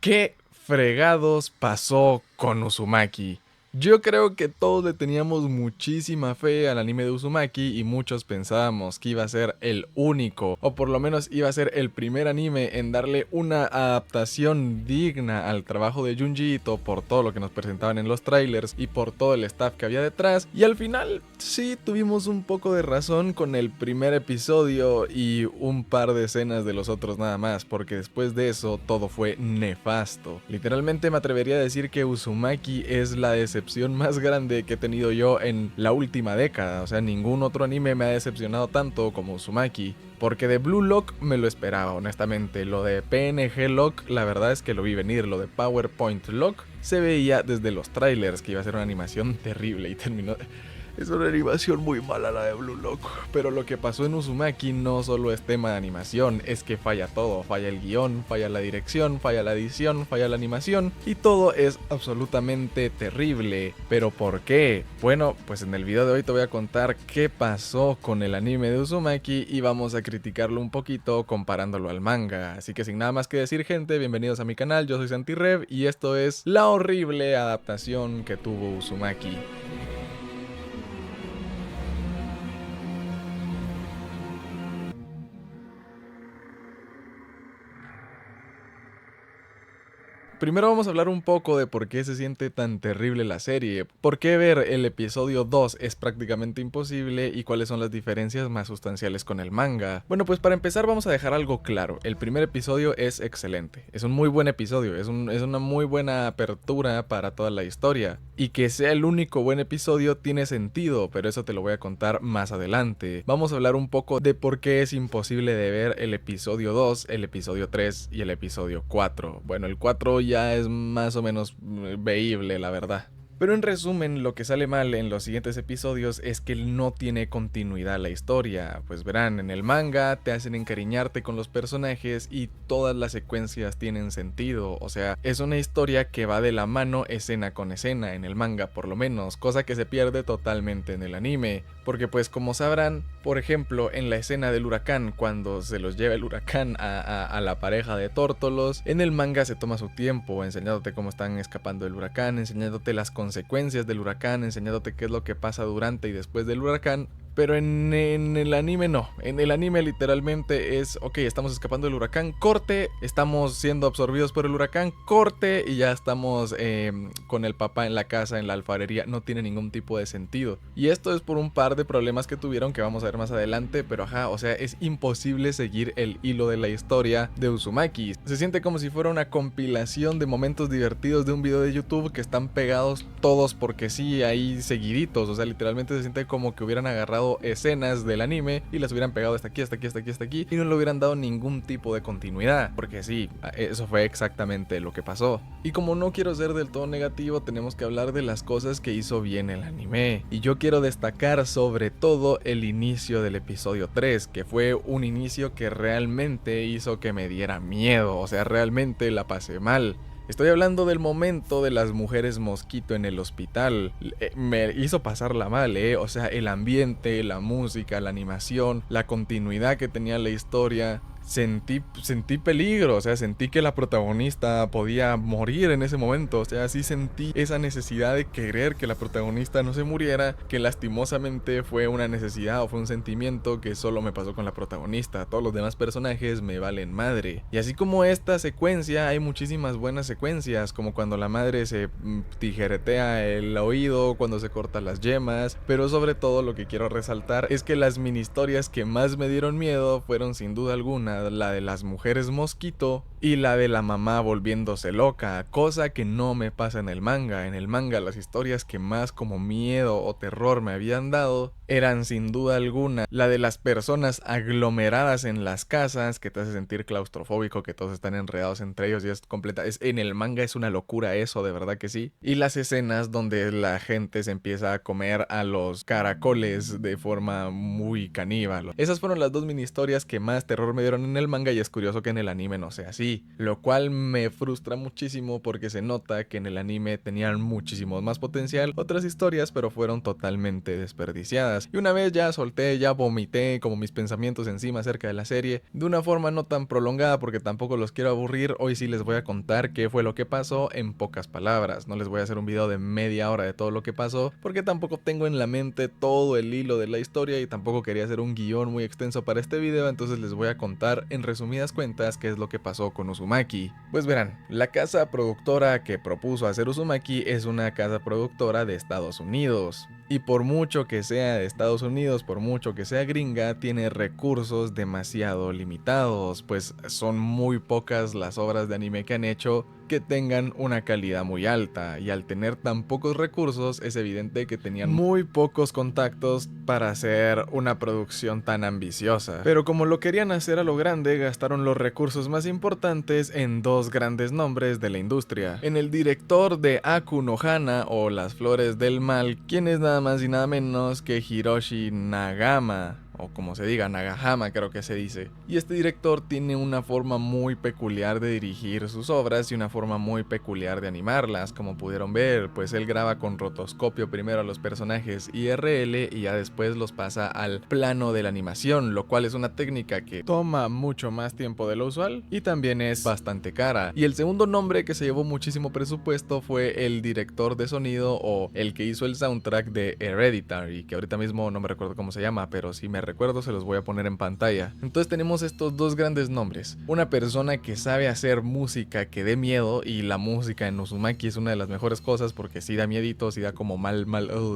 ¿Qué fregados pasó con Uzumaki? Yo creo que todos le teníamos muchísima fe al anime de Uzumaki y muchos pensábamos que iba a ser el único, o por lo menos iba a ser el primer anime en darle una adaptación digna al trabajo de Junji Ito por todo lo que nos presentaban en los trailers y por todo el staff que había detrás. Y al final sí tuvimos un poco de razón con el primer episodio y un par de escenas de los otros nada más, porque después de eso todo fue nefasto. Literalmente me atrevería a decir que Uzumaki es la decepción más grande que he tenido yo en la última década. O sea, ningún otro anime me ha decepcionado tanto como Uzumaki. Porque de Blue Lock me lo esperaba, honestamente. Lo de PNG Lock, la verdad es que lo vi venir. Lo de PowerPoint Lock se veía desde los trailers que iba a ser una animación terrible y terminó... Es una animación muy mala la de Blue Lock, pero lo que pasó en Uzumaki no solo es tema de animación, es que falla todo, falla el guión, falla la dirección, falla la edición, falla la animación y todo es absolutamente terrible. ¿Pero por qué? Bueno, pues en el video de hoy te voy a contar qué pasó con el anime de Uzumaki y vamos a criticarlo un poquito comparándolo al manga. Así que sin nada más que decir, gente, bienvenidos a mi canal, yo soy SantiRev y esto es la horrible adaptación que tuvo Uzumaki. Primero vamos a hablar un poco de por qué se siente tan terrible la serie, por qué ver el episodio 2 es prácticamente imposible y cuáles son las diferencias más sustanciales con el manga. Bueno, pues para empezar vamos a dejar algo claro, el primer episodio es excelente, es un muy buen episodio, es una muy buena apertura para toda la historia, y que sea el único buen episodio tiene sentido, pero eso te lo voy a contar más adelante. Vamos a hablar un poco de por qué es imposible de ver el episodio 2, el episodio 3 y el episodio 4. Bueno, el 4 ya es más o menos veíble, la verdad. Pero en resumen, lo que sale mal en los siguientes episodios es que no tiene continuidad la historia. Pues verán, en el manga te hacen encariñarte con los personajes y todas las secuencias tienen sentido. O sea, es una historia que va de la mano escena con escena, en el manga por lo menos, cosa que se pierde totalmente en el anime. Porque pues como sabrán, por ejemplo, en la escena del huracán, cuando se los lleva el huracán a la pareja de tórtolos, en el manga se toma su tiempo enseñándote cómo están escapando del huracán, enseñándote las consecuencias del huracán, enseñándote qué es lo que pasa durante y después del huracán. Pero en el anime no, en el anime literalmente es, ok, estamos escapando del huracán, corte, estamos siendo absorbidos por el huracán, corte, y ya estamos con el papá en la casa, en la alfarería, no tiene ningún tipo de sentido. Y esto es por un par de problemas que tuvieron que vamos a ver más adelante, pero ajá, o sea, es imposible seguir el hilo de la historia de Uzumaki. Se siente como si fuera una compilación de momentos divertidos de un video de YouTube que están pegados todos porque sí, ahí seguiditos, o sea, literalmente se siente como que hubieran agarrado escenas del anime y las hubieran pegado hasta aquí, hasta aquí, hasta aquí, hasta aquí y no le hubieran dado ningún tipo de continuidad, porque sí, eso fue exactamente lo que pasó. Y como no quiero ser del todo negativo, tenemos que hablar de las cosas que hizo bien el anime, y yo quiero destacar sobre todo el inicio del episodio 3, que fue un inicio que realmente hizo que me diera miedo, o sea, realmente la pasé mal. Estoy hablando del momento de las mujeres mosquito en el hospital. Me hizo pasarla mal, o sea, el ambiente, la música, la animación, la continuidad que tenía la historia. Sentí peligro, o sea, sentí que la protagonista podía morir en ese momento, o sea, sí sentí esa necesidad de querer que la protagonista no se muriera, que lastimosamente fue una necesidad o fue un sentimiento que solo me pasó con la protagonista, todos los demás personajes me valen madre. Y así como esta secuencia, hay muchísimas buenas secuencias, como cuando la madre se tijeretea el oído, cuando se corta las yemas, pero sobre todo lo que quiero resaltar es que las mini historias que más me dieron miedo fueron sin duda alguna la de las mujeres mosquito y la de la mamá volviéndose loca, cosa que no me pasa en el manga. En el manga las historias que más como miedo o terror me habían dado eran sin duda alguna la de las personas aglomeradas en las casas, que te hace sentir claustrofóbico, que todos están enredados entre ellos y es completa, en el manga es una locura eso, de verdad que sí. Y las escenas donde la gente se empieza a comer a los caracoles de forma muy caníbal. Esas fueron las dos mini historias que más terror me dieron en el manga y es curioso que en el anime no sea así, lo cual me frustra muchísimo porque se nota que en el anime tenían muchísimo más potencial otras historias, pero fueron totalmente desperdiciadas. palabras. Y una vez ya solté, ya vomité como mis pensamientos encima acerca de la serie, de una forma no tan prolongada porque tampoco los quiero aburrir, hoy sí les voy a contar qué fue lo que pasó en pocas palabras. No les voy a hacer un video de media hora de todo lo que pasó, porque tampoco tengo en la mente todo el hilo de la historia y tampoco quería hacer un guión muy extenso para este video, entonces les voy a contar en resumidas cuentas qué es lo que pasó con Uzumaki. Pues verán, la casa productora que propuso hacer Uzumaki es una casa productora de Estados Unidos. Y por mucho que sea de Estados Unidos, por mucho que sea gringa, tiene recursos demasiado limitados, pues son muy pocas las obras de anime que han hecho que tengan una calidad muy alta, y al tener tan pocos recursos es evidente que tenían muy pocos contactos para hacer una producción tan ambiciosa. Pero como lo querían hacer a lo grande, gastaron los recursos más importantes en dos grandes nombres de la industria: en el director de Aku no Hana o Las Flores del Mal, quien es nada más y nada menos que Hiroshi Nagama, o como se diga, Nagahama creo que se dice. Y este director tiene una forma muy peculiar de dirigir sus obras y una forma muy peculiar de animarlas, como pudieron ver, pues él graba con rotoscopio primero a los personajes IRL y ya después los pasa al plano de la animación, lo cual es una técnica que toma mucho más tiempo de lo usual y también es bastante cara. Y el segundo nombre que se llevó muchísimo presupuesto fue el director de sonido o el que hizo el soundtrack de Hereditary, que ahorita mismo no me recuerdo cómo se llama, pero si me recuerdo se los voy a poner en pantalla. Entonces tenemos estos dos grandes nombres: una persona que sabe hacer música que dé miedo, y la música en Uzumaki es una de las mejores cosas porque sí da miedito, sí da como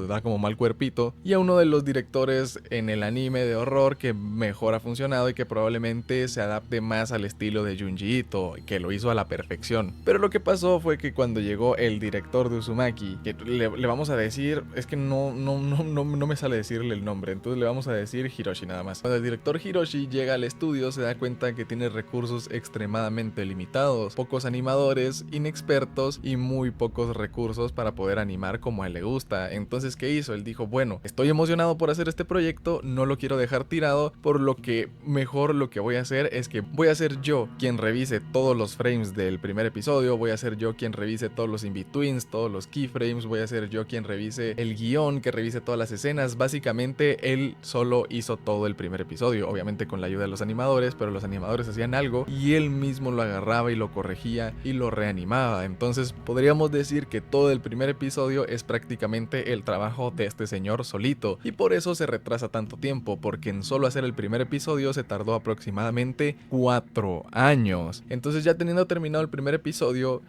da como mal cuerpito, y a uno de los directores en el anime de horror que mejor ha funcionado y que probablemente se adapte más al estilo de Junji Ito, que lo hizo a la perfección. Pero lo que pasó fue que cuando llegó el director de Uzumaki, que le vamos a decir, es que no me sale decirle el nombre, entonces le vamos a decir Hiroshi nada más. Cuando el director Hiroshi llega al estudio se da cuenta que tiene recursos extremadamente limitados, pocos animadores, inexpertos y muy pocos recursos para poder animar como a él le gusta. Entonces, ¿qué hizo? Él dijo, bueno, estoy emocionado por hacer este proyecto, no lo quiero dejar tirado, por lo que mejor lo que voy a hacer es que voy a ser yo quien revise todos los frames del primer episodio, voy a ser yo quien revise todos los in-betweens, todos los keyframes, voy a ser yo quien revise el guión, que revise todas las escenas. Básicamente él solo hizo todo el primer episodio, obviamente con la ayuda de los animadores, pero los animadores hacían algo y él mismo lo agarraba y lo corregía y lo reanimaba. Entonces podríamos decir que todo el primer episodio es prácticamente el trabajo de este señor solito, y por eso se retrasa tanto tiempo, porque en solo hacer el primer episodio se tardó aproximadamente 4 años. Entonces, ya teniendo terminado el primer episodio,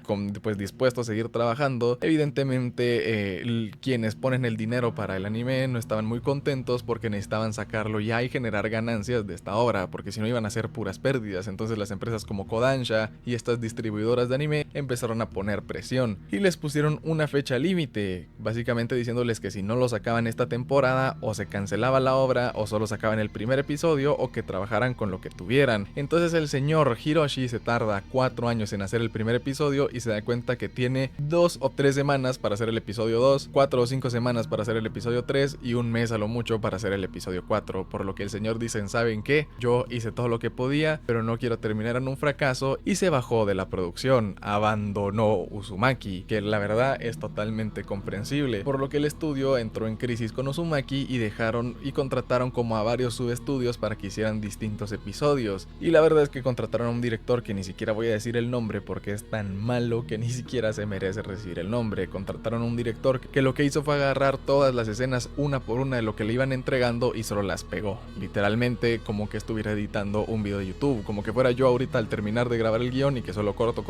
pues dispuesto a seguir trabajando, evidentemente quienes ponen el dinero para el anime no estaban muy contentos porque necesitaban sacarlo ya y generar ganancias de esta obra, porque si no iban a ser puras pérdidas. Entonces las empresas como Kodansha y estas distribuidoras de anime empezaron a poner presión y les pusieron una fecha límite, básicamente diciéndoles que si no lo sacaban esta temporada o se cancelaba la obra o solo sacaban el primer episodio o que trabajaran con lo que tuvieran. Entonces el señor Hiroshi se tarda 4 años en hacer el primer episodio y se da cuenta que tiene 2 o 3 semanas para hacer el episodio 2, 4 o 5 semanas para hacer el episodio 3 y un mes a lo mucho para hacer el episodio 4, por lo que el señor dice, ¿saben qué? Yo hice todo lo que podía, pero no quiero terminar en un fracaso, y se bajó de la producción, abandonó Uzumaki, que la verdad es totalmente comprensible, por lo que el estudio entró en crisis con Uzumaki y contrataron como a varios subestudios para que hicieran distintos episodios, y la verdad es que contrataron a un director que ni siquiera voy a decir el nombre porque es tan malo que ni siquiera se merece recibir el nombre. Contrataron a un director que lo que hizo fue agarrar todas las escenas una por una de lo que le iban entregando y solo las pegó, literalmente como que estuviera editando un video de YouTube, como que fuera yo ahorita al terminar de grabar el guión y que solo corto,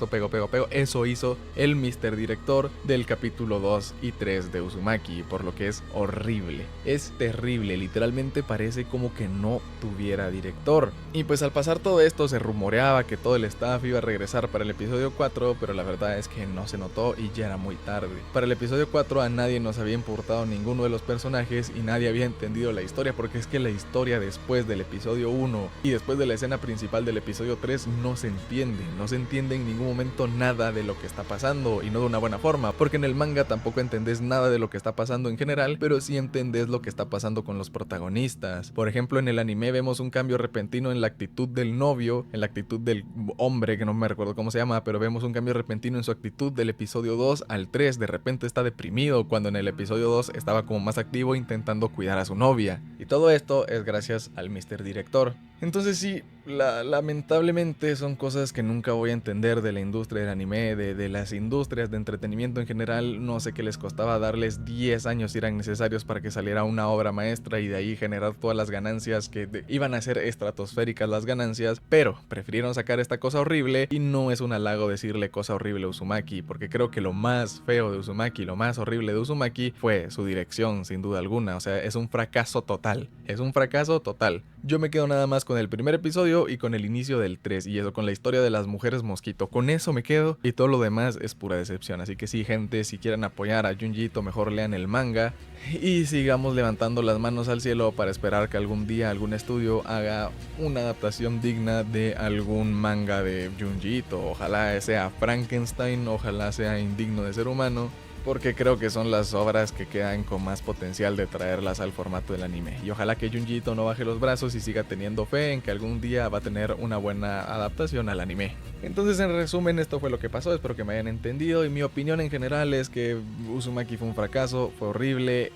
pego. Eso hizo el Mr. Director del capítulo 2 y 3 de Uzumaki, por lo que es horrible, es terrible, literalmente parece como que no tuviera director. Y pues al pasar todo esto se rumoreaba que todo el staff iba a regresar para el episodio 4, pero la verdad es que no se notó y ya era muy tarde. Para el episodio 4 a nadie nos había importado ninguno de los personajes y nadie había entendido la historia, porque porque es que la historia después del episodio 1 y después de la escena principal del episodio 3 no se entiende en ningún momento nada de lo que está pasando, y no de una buena forma, porque en el manga tampoco entendés nada de lo que está pasando en general, pero sí entendés lo que está pasando con los protagonistas. Por ejemplo, en el anime vemos un cambio repentino en la actitud del novio, en la actitud del hombre, que no me recuerdo cómo se llama, pero vemos un cambio repentino en su actitud del episodio 2 al 3, de repente está deprimido, cuando en el episodio 2 estaba como más activo intentando cuidar a su novia. Y todo esto es gracias al Mr. Director. Entonces sí, lamentablemente son cosas que nunca voy a entender de la industria del anime, de las industrias de entretenimiento en general. No sé qué les costaba darles 10 años si eran necesarios para que saliera una obra maestra y de ahí generar todas las ganancias que iban a ser estratosféricas las ganancias, pero prefirieron sacar esta cosa horrible. Y no es un halago decirle cosa horrible a Uzumaki, porque creo que lo más feo de Uzumaki, lo más horrible de Uzumaki fue su dirección, sin duda alguna. O sea, es un fracaso total, es un fracaso total. Yo me quedo nada más con el primer episodio y con el inicio del 3, y eso con la historia de las mujeres mosquito. Con eso me quedo, y todo lo demás es pura decepción. Así que sí, gente, si quieren apoyar a Junji Ito, mejor lean el manga y sigamos levantando las manos al cielo para esperar que algún día algún estudio haga una adaptación digna de algún manga de Junji Ito. Ojalá sea Frankenstein, ojalá sea Indigno de Ser Humano, porque creo que son las obras que quedan con más potencial de traerlas al formato del anime. Y ojalá que Junji Ito no baje los brazos y siga teniendo fe en que algún día va a tener una buena adaptación al anime. Entonces, en resumen, esto fue lo que pasó, espero que me hayan entendido, y mi opinión en general es que Uzumaki fue un fracaso, fue horrible.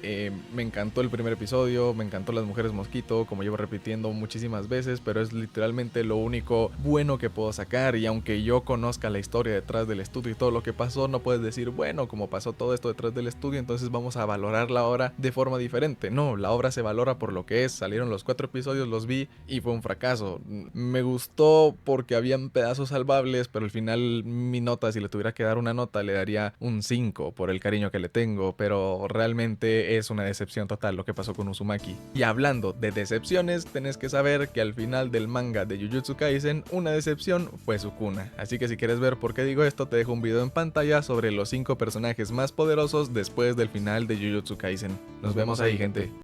Me encantó el primer episodio, me encantó las mujeres mosquito, como llevo repitiendo muchísimas veces, pero es literalmente lo único bueno que puedo sacar. Y aunque yo conozca la historia detrás del estudio y todo lo que pasó, no puedes decir, bueno, como pasó todo esto detrás del estudio, entonces vamos a valorar la obra de forma diferente. No, la obra se valora por lo que es. Salieron los 4 episodios, los vi y fue un fracaso. Me gustó porque habían pedazos salvables, pero al final mi nota, si le tuviera que dar una nota, le daría un 5 por el cariño que le tengo, pero realmente es una decepción total lo que pasó con Uzumaki. Y hablando de decepciones, tenés que saber que al final del manga de Jujutsu Kaisen, una decepción fue Sukuna. Así que si quieres ver por qué digo esto, te dejo un video en pantalla sobre los 5 personajes más poderosos después del final de Jujutsu Kaisen. Nos vemos ahí, gente.